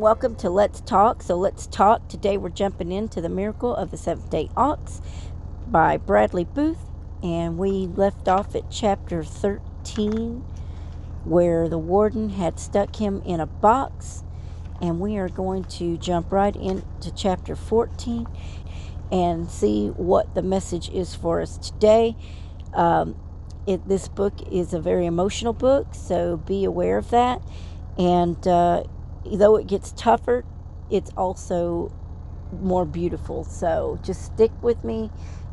welcome to Let's Talk. So let's talk. Today we're jumping into The Miracle of the Seventh-day Ox by Bradley Booth. And we left off at chapter 13 where the warden had stuck him in a box. And we are going to jump right into chapter 14 and see what the message is for us today. This book is a very emotional book, so be aware of that. And though it gets tougher, it's also more beautiful. So just stick with me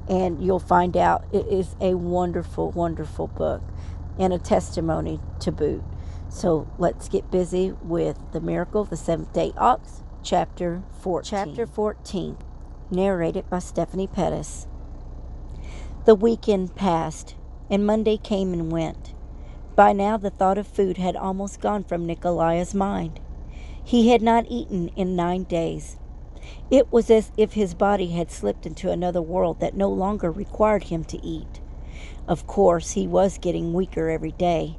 and you'll find out. It is a wonderful, wonderful book and a testimony to boot. So let's get busy with The Miracle of the Seventh-day Ox, chapter 14. Chapter 14, narrated by Stefanie Pettis. The weekend passed, and Monday came and went. By now the thought of food had almost gone from Nikolaya's mind. He had not eaten in 9 days. It was as if his body had slipped into another world that no longer required him to eat. Of course, he was getting weaker every day,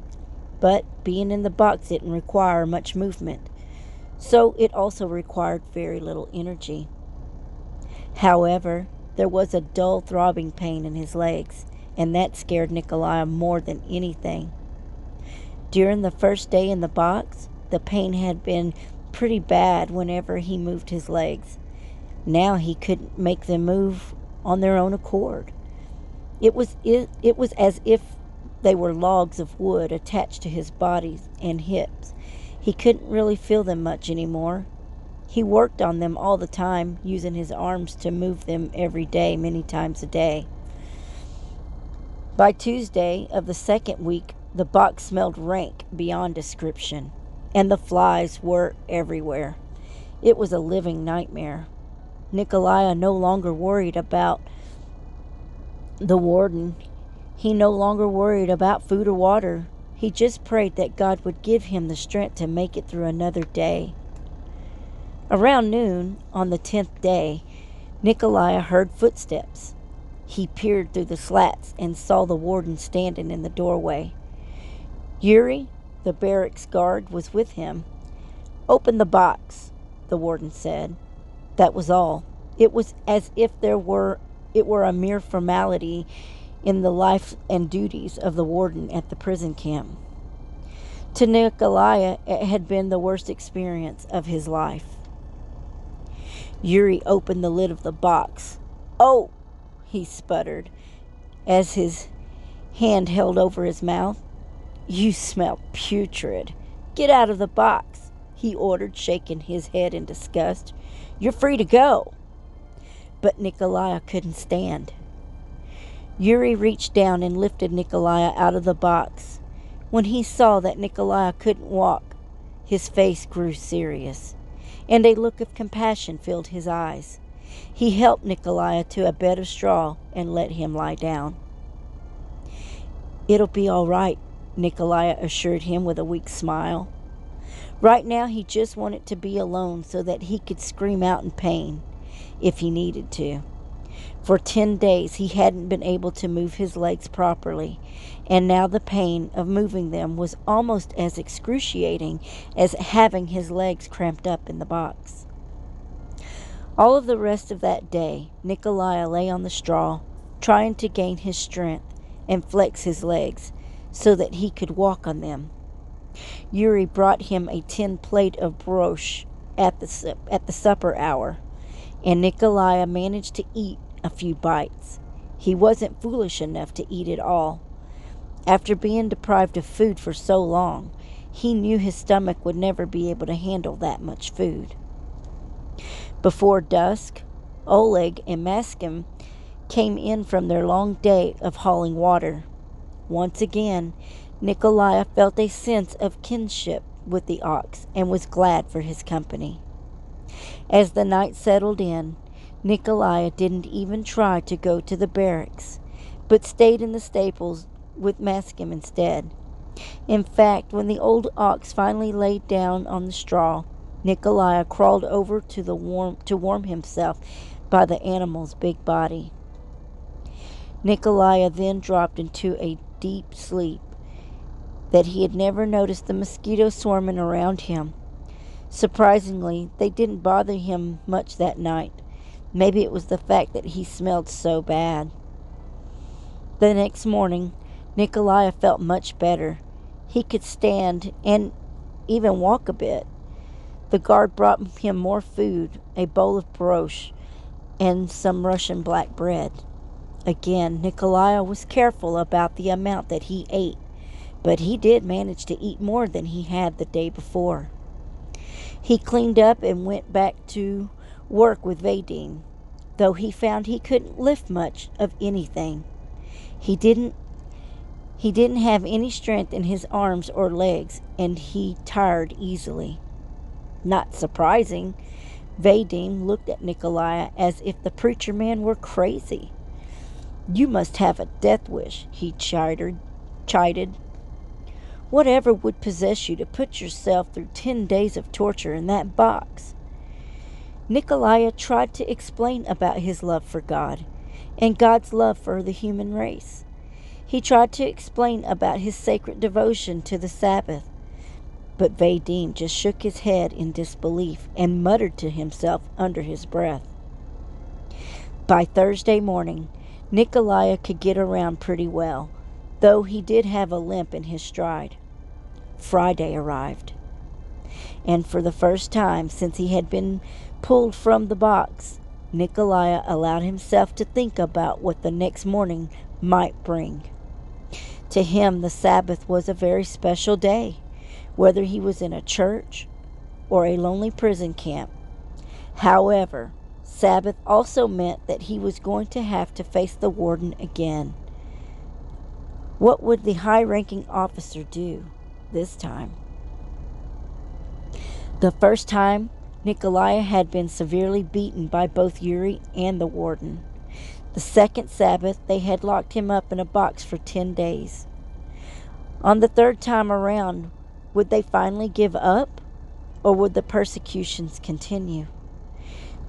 but being in the box didn't require much movement, so it also required very little energy. However, there was a dull throbbing pain in his legs, and that scared Nikolaya more than anything. During the first day in the box, the pain had been pretty bad whenever he moved his legs. Now he couldn't make them move on their own accord. It was as if they were logs of wood attached to his body and hips. He couldn't really feel them much anymore. He worked on them all the time, using his arms to move them every day, many times a day. By Tuesday of the second week, the box smelled rank beyond description, and the flies were everywhere. It was a living nightmare. Nikolaya no longer worried about the warden. He no longer worried about food or water. He just prayed that God would give him the strength to make it through another day. Around noon on the 10th day, Nikolaya heard footsteps. He peered through the slats and saw the warden standing in the doorway. Yuri, the barracks guard, was with him. "Open the box," the warden said. That was all. It was as if it were a mere formality in the life and duties of the warden at the prison camp. To Nikolaya, it had been the worst experience of his life. Yuri opened the lid of the box. "Oh!" he sputtered, as his hand held over his mouth. "You smell putrid. Get out of the box," he ordered, shaking his head in disgust. "You're free to go." But Nikolaya couldn't stand. Yuri reached down and lifted Nikolaya out of the box. When he saw that Nikolaya couldn't walk, his face grew serious, and a look of compassion filled his eyes. He helped Nikolaya to a bed of straw and let him lie down. "It'll be all right," Nikolaya assured him with a weak smile. Right now he just wanted to be alone so that he could scream out in pain if he needed to. For 10 days he hadn't been able to move his legs properly, and now the pain of moving them was almost as excruciating as having his legs cramped up in the box. All of the rest of that day, Nikolaya lay on the straw, trying to gain his strength and flex his legs so that he could walk on them. Yuri brought him a tin plate of broche at the supper hour, and Nikolaya managed to eat a few bites. He wasn't foolish enough to eat it all. After being deprived of food for so long, he knew his stomach would never be able to handle that much food. Before dusk, Oleg and Maskim came in from their long day of hauling water. Once again, Nikolaya felt a sense of kinship with the ox and was glad for his company. As the night settled in, Nikolaya didn't even try to go to the barracks, but stayed in the stables with Maskim instead. In fact, when the old ox finally laid down on the straw, Nikolaya crawled over to warm himself by the animal's big body. Nikolaya then dropped into a deep sleep that he had never noticed the mosquitoes swarming around him. Surprisingly, they didn't bother him much that night. Maybe it was the fact that he smelled so bad. The next morning, Nikolai felt much better. He could stand and even walk a bit. The guard brought him more food, a bowl of brosh, and some Russian black bread. Again, Nikolai was careful about the amount that he ate, but he did manage to eat more than he had the day before. He cleaned up and went back to work with Vadim, though he found he couldn't lift much of anything. He didn't have any strength in his arms or legs, and he tired easily. Not surprising, Vadim looked at Nikolai as if the preacher man were crazy. "You must have a death wish," he chided. "Whatever would possess you to put yourself through 10 days of torture in that box?" Nikolai tried to explain about his love for God and God's love for the human race. He tried to explain about his sacred devotion to the Sabbath, but Vadim just shook his head in disbelief and muttered to himself under his breath. By Thursday morning, Nikolai could get around pretty well, though he did have a limp in his stride. Friday arrived, and for the first time since he had been pulled from the box, Nikolai allowed himself to think about what the next morning might bring. To him, the Sabbath was a very special day, whether he was in a church or a lonely prison camp. However, Sabbath also meant that he was going to have to face the warden again. What would the high-ranking officer do this time? The first time, Nikolai had been severely beaten by both Yuri and the warden. The second Sabbath, they had locked him up in a box for 10 days. On the third time around, would they finally give up, or would the persecutions continue?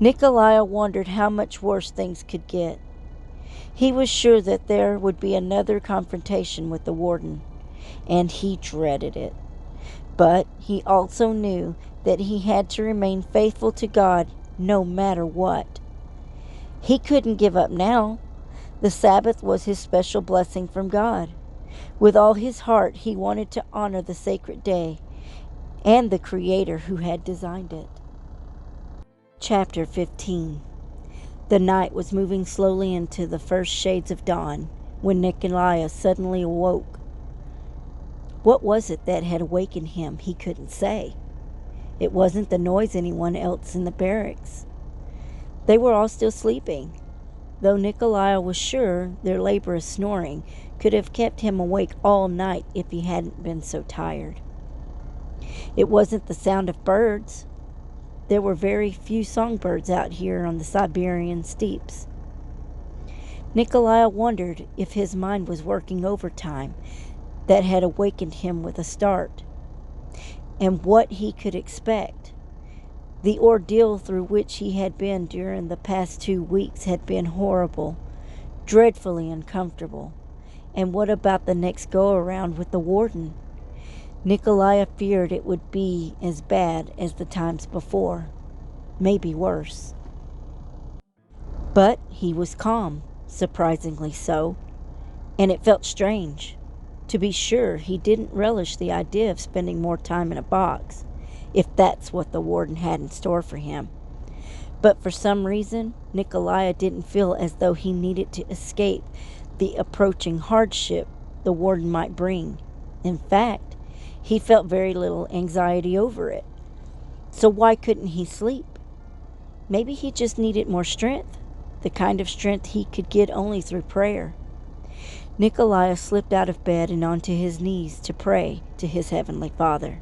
Nikolai wondered how much worse things could get. He was sure that there would be another confrontation with the warden, and he dreaded it. But he also knew that he had to remain faithful to God no matter what. He couldn't give up now. The Sabbath was his special blessing from God. With all his heart, he wanted to honor the sacred day and the Creator who had designed it. Chapter 15. The night was moving slowly into the first shades of dawn when Nikolai suddenly awoke. What was it that had awakened him? He couldn't say. It wasn't the noise anyone else in the barracks. They were all still sleeping, though Nikolai was sure their laborious snoring could have kept him awake all night if he hadn't been so tired. It wasn't the sound of birds. There were very few songbirds out here on the Siberian steppes. Nikolai wondered if his mind was working overtime that had awakened him with a start, and what he could expect. The ordeal through which he had been during the past 2 weeks had been horrible, dreadfully uncomfortable. And what about the next go-around with the warden? Nikolai feared it would be as bad as the times before, maybe worse. But he was calm, surprisingly so, and it felt strange. To be sure, he didn't relish the idea of spending more time in a box, if that's what the warden had in store for him. But for some reason, Nikolai didn't feel as though he needed to escape the approaching hardship the warden might bring. In fact, he felt very little anxiety over it. So why couldn't he sleep? Maybe he just needed more strength, the kind of strength he could get only through prayer. Nikolai slipped out of bed and onto his knees to pray to his Heavenly Father.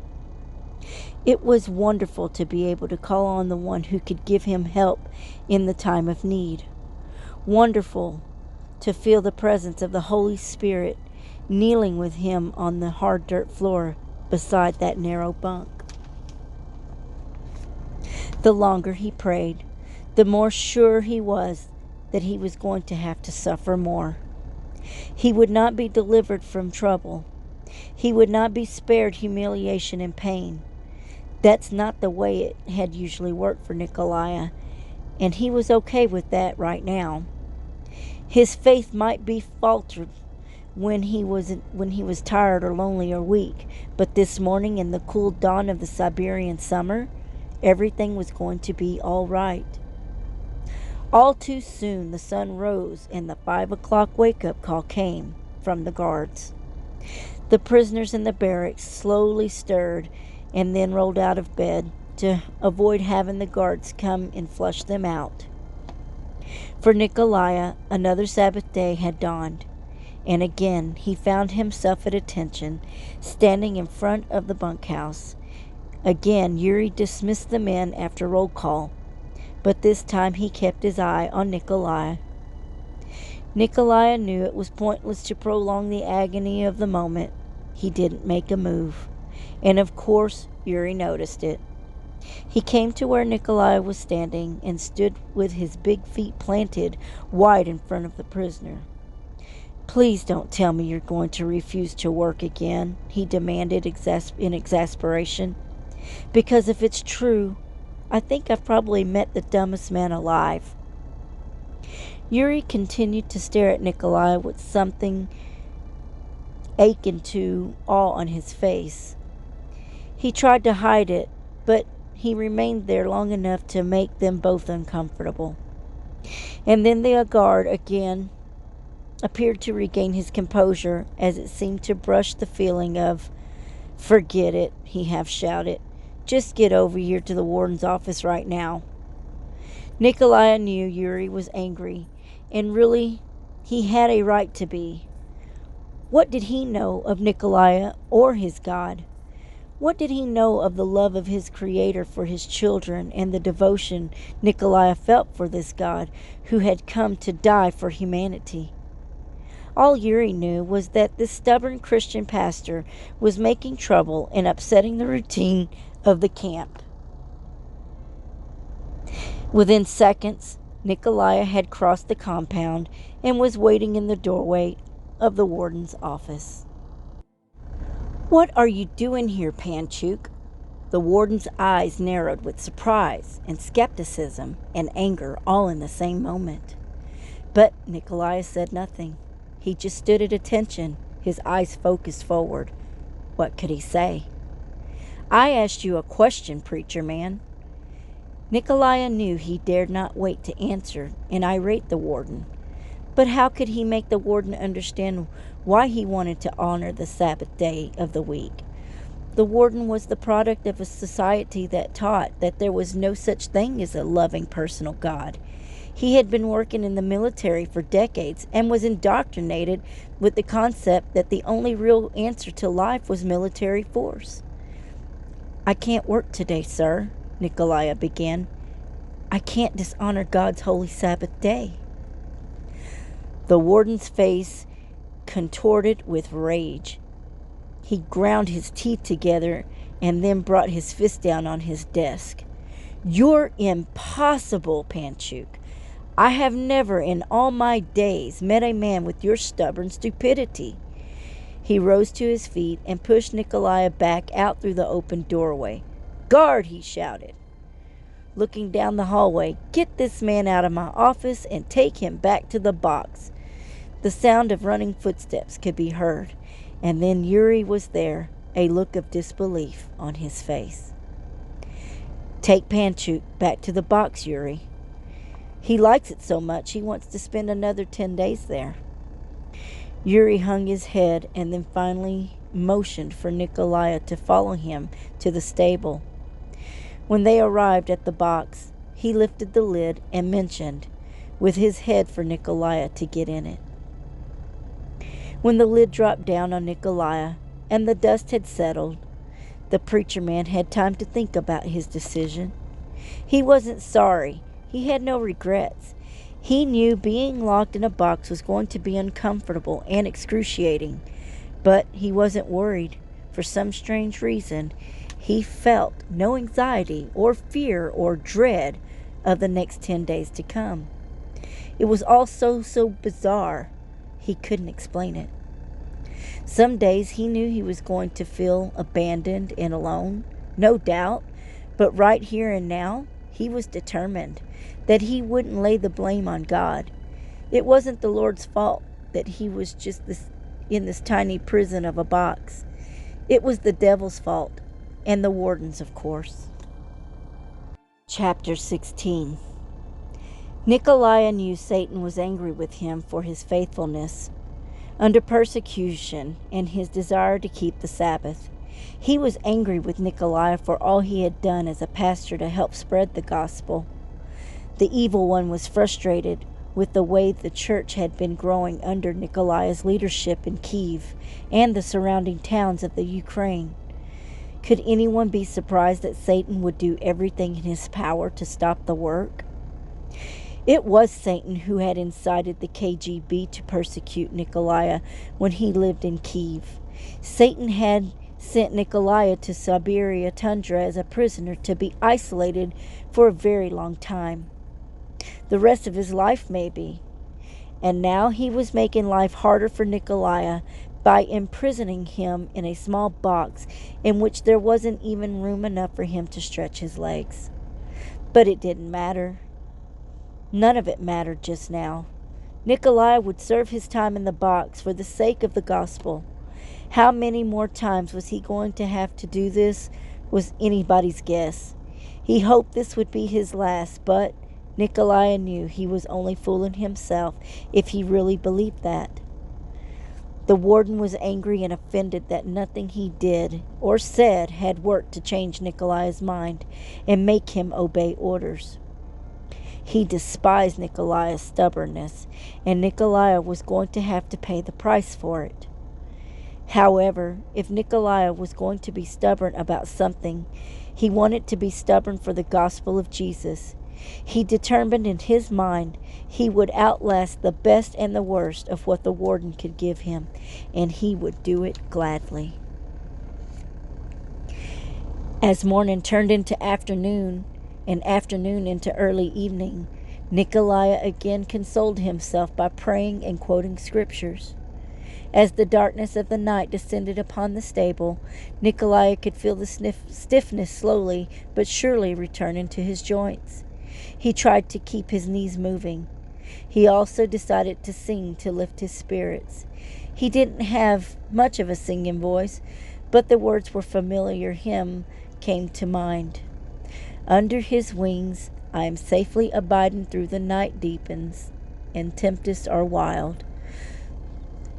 It was wonderful to be able to call on the one who could give him help in the time of need. Wonderful to feel the presence of the Holy Spirit kneeling with him on the hard dirt floor beside that narrow bunk. The longer he prayed, the more sure he was that he was going to have to suffer more. He would not be delivered from trouble. He would not be spared humiliation and pain. That's not the way it had usually worked for Nikolai, and he was okay with that right now. His faith might be faltered when he was tired or lonely or weak, but this morning in the cool dawn of the Siberian summer, everything was going to be all right. All too soon the sun rose and the 5 o'clock wake-up call came from the guards. The prisoners in the barracks slowly stirred and then rolled out of bed to avoid having the guards come and flush them out. For Nikolai, another Sabbath day had dawned, and again he found himself at attention, standing in front of the bunkhouse. Again Yuri dismissed the men after roll call, but this time he kept his eye on Nikolai. Nikolai knew it was pointless to prolong the agony of the moment. He didn't make a move, and of course Yuri noticed it. He came to where Nikolai was standing and stood with his big feet planted wide in front of the prisoner. "Please don't tell me you're going to refuse to work again," he demanded in exasperation. "Because if it's true, I think I've probably met the dumbest man alive." Yuri continued to stare at Nikolai with something akin to awe on his face. He tried to hide it, but he remained there long enough to make them both uncomfortable. And then the guard again appeared to regain his composure, as it seemed to brush the feeling of, "Forget it," he half shouted. "Just get over here to the warden's office right now." Nikolai knew Yuri was angry, and really he had a right to be. What did he know of Nikolai or his God? What did he know of the love of his Creator for his children and the devotion Nikolai felt for this God who had come to die for humanity? All Yuri knew was that this stubborn Christian pastor was making trouble and upsetting the routine of the camp. Within seconds, Nikolai had crossed the compound and was waiting in the doorway of the warden's office. "What are you doing here, Panchuk?" The warden's eyes narrowed with surprise and skepticism and anger all in the same moment. But Nikolai said nothing. He just stood at attention, his eyes focused forward. What could he say? "I asked you a question, preacher man." Nikolai knew he dared not wait to answer and irate the warden. But how could he make the warden understand why he wanted to honor the Sabbath day of the week? The warden was the product of a society that taught that there was no such thing as a loving personal God. He had been working in the military for decades and was indoctrinated with the concept that the only real answer to life was military force. "I can't work today, sir," Nikolai began. "I can't dishonor God's holy Sabbath day." The warden's face contorted with rage. He ground his teeth together and then brought his fist down on his desk. "You're impossible, Panchuk. I have never in all my days met a man with your stubborn stupidity." He rose to his feet and pushed Nikolai back out through the open doorway. "Guard!" he shouted. Looking down the hallway, "Get this man out of my office and take him back to the box." The sound of running footsteps could be heard, and then Yuri was there, a look of disbelief on his face. "Take Panchuk back to the box, Yuri. He likes it so much he wants to spend another 10 days there." Yuri hung his head and then finally motioned for Nikolai to follow him to the stable. When they arrived at the box, he lifted the lid and motioned with his head for Nikolai to get in it. When the lid dropped down on Nikolai and the dust had settled, the preacher man had time to think about his decision. He wasn't sorry. He had no regrets. He knew being locked in a box was going to be uncomfortable and excruciating, but he wasn't worried. For some strange reason, he felt no anxiety or fear or dread of the next 10 days to come. It was all so bizarre. He couldn't explain it. Some days he knew he was going to feel abandoned and alone, no doubt, But right here and now, he was determined that he wouldn't lay the blame on God. It wasn't the Lord's fault that he was just in this tiny prison of a box. It was the devil's fault, and the warden's, of course. Chapter 16. Nikolai knew Satan was angry with him for his faithfulness under persecution and his desire to keep the Sabbath. He was angry with Nikolai for all he had done as a pastor to help spread the gospel. The evil one was frustrated with the way the church had been growing under Nikolai's leadership in Kiev and the surrounding towns of the Ukraine. Could anyone be surprised that Satan would do everything in his power to stop the work? It was Satan who had incited the KGB to persecute Nikolai when he lived in Kiev. Satan had sent Nikolai to Siberia tundra as a prisoner to be isolated for a very long time. The rest of his life, maybe. And now he was making life harder for Nikolai by imprisoning him in a small box in which there wasn't even room enough for him to stretch his legs. But it didn't matter. None of it mattered just now. Nikolai would serve his time in the box for the sake of the gospel. How many more times was he going to have to do this was anybody's guess. He hoped this would be his last, but Nikolai knew he was only fooling himself if he really believed that. The warden was angry and offended that nothing he did or said had worked to change Nikolai's mind and make him obey orders. He despised Nikolai's stubbornness, and Nikolai was going to have to pay the price for it. However, if Nikolai was going to be stubborn about something, he wanted to be stubborn for the gospel of Jesus. He determined in his mind he would outlast the best and the worst of what the warden could give him, and he would do it gladly. As morning turned into afternoon, and afternoon into early evening, Nikolai again consoled himself by praying and quoting scriptures. As the darkness of the night descended upon the stable, Nikolai could feel the stiffness slowly but surely return into his joints. He tried to keep his knees moving. He also decided to sing to lift his spirits. He didn't have much of a singing voice, but the words were familiar hymn came to mind. Under his wings I am safely abiding through the night deepens, and tempests are wild.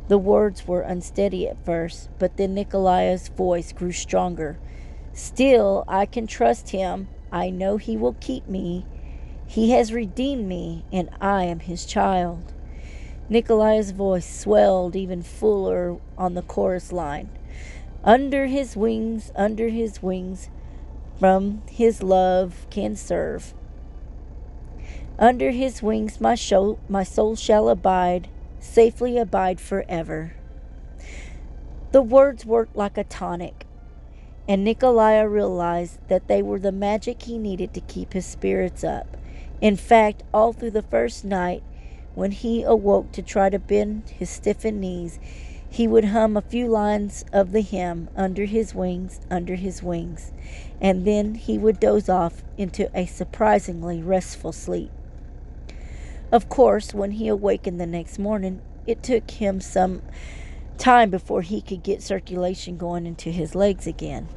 The words were unsteady at first, but then Nikolai's voice grew stronger. Still, I can trust him. I know he will keep me. He has redeemed me, and I am his child. Nikolai's voice swelled even fuller on the chorus line. Under his wings, from his love can serve. Under his wings my soul shall abide, safely abide forever. The words worked like a tonic, and Nikolai realized that they were the magic he needed to keep his spirits up. In fact, all through the first night, when he awoke to try to bend his stiffened knees, he would hum a few lines of the hymn, under his wings, and then he would doze off into a surprisingly restful sleep. Of course, when he awakened the next morning, it took him some time before he could get circulation going into his legs again.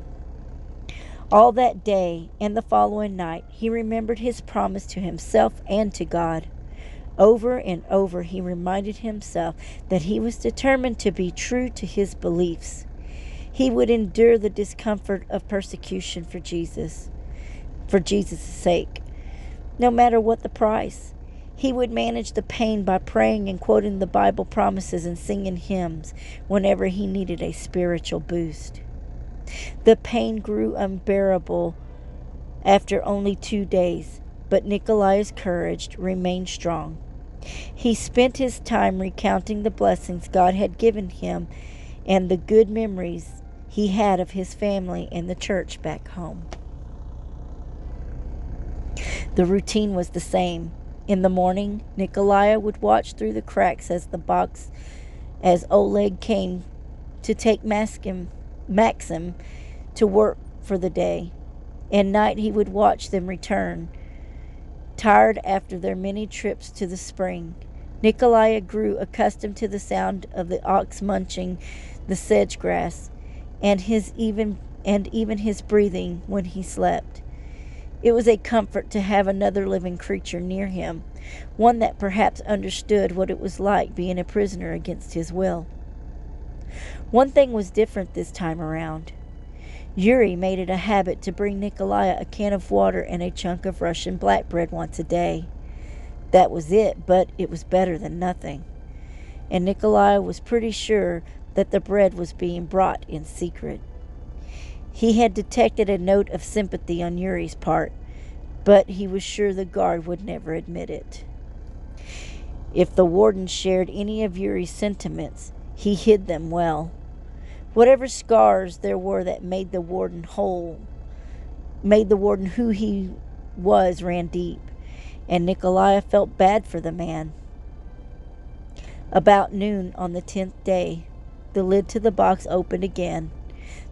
All that day and the following night, he remembered his promise to himself and to God. Over and over, he reminded himself that he was determined to be true to his beliefs. He would endure the discomfort of persecution for Jesus' sake, no matter what the price. He would manage the pain by praying and quoting the Bible promises and singing hymns whenever he needed a spiritual boost. The pain grew unbearable after only 2 days, but Nikolai's courage remained strong. He spent his time recounting the blessings God had given him and the good memories he had of his family and the church back home. The routine was the same. In the morning, Nikolai would watch through the cracks as Oleg came to take Maxim to work for the day. and night he would watch them return, tired after their many trips to the spring. Nikolai grew accustomed to the sound of the ox munching the sedge grass, and even his breathing when he slept. It was a comfort to have another living creature near him, one that perhaps understood what it was like being a prisoner against his will. One thing was different this time around. Yuri made it a habit to bring Nikolai a can of water and a chunk of Russian black bread once a day. That was it, but it was better than nothing. And Nikolai was pretty sure that the bread was being brought in secret. He had detected a note of sympathy on Yuri's part, but he was sure the guard would never admit it. If the warden shared any of Yuri's sentiments, he hid them well. Whatever scars there were that made the warden who he was, ran deep, and Nikolai felt bad for the man. About noon on the 10th day, the lid to the box opened again.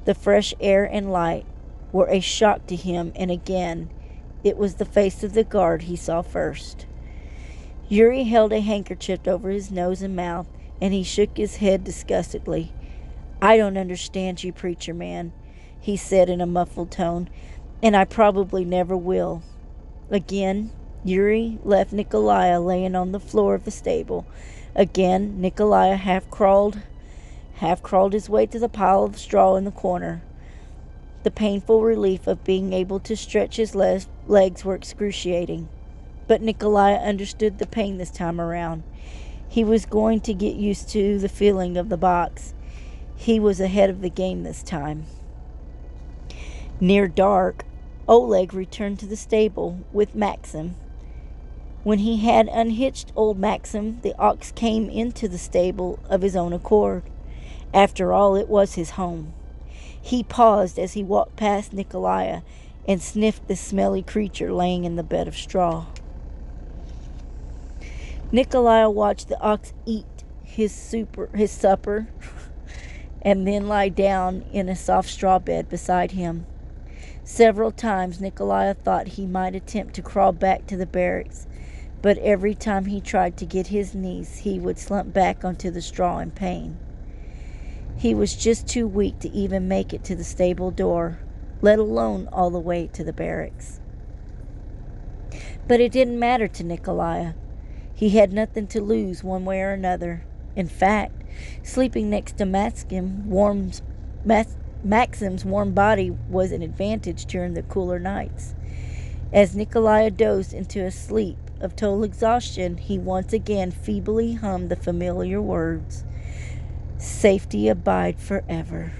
The fresh air and light were a shock to him, and again it was the face of the guard he saw first. Yuri held a handkerchief over his nose and mouth, and he shook his head disgustedly. "I don't understand you, preacher man," he said in a muffled tone, "and I probably never will." Again, Yuri left Nikolai laying on the floor of the stable. Again, Nikolai half crawled his way to the pile of straw in the corner. The painful relief of being able to stretch his legs were excruciating. But Nikolai understood the pain this time around. He was going to get used to the feeling of the box. He was ahead of the game this time. Near dark, Oleg returned to the stable with Maxim. When he had unhitched old Maxim, the ox came into the stable of his own accord. After all, it was his home. He paused as he walked past Nikolai and sniffed the smelly creature laying in the bed of straw. Nikolai watched the ox eat his supper and then lie down in a soft straw bed beside him. Several times Nikolai thought he might attempt to crawl back to the barracks, but every time he tried to get his knees, he would slump back onto the straw in pain. He was just too weak to even make it to the stable door, let alone all the way to the barracks. But it didn't matter to Nikolai. He had nothing to lose one way or another. In fact, sleeping next to Maxim's warm body was an advantage during the cooler nights. As Nikolai dozed into a sleep of total exhaustion, he once again feebly hummed the familiar words, "Safety abide forever."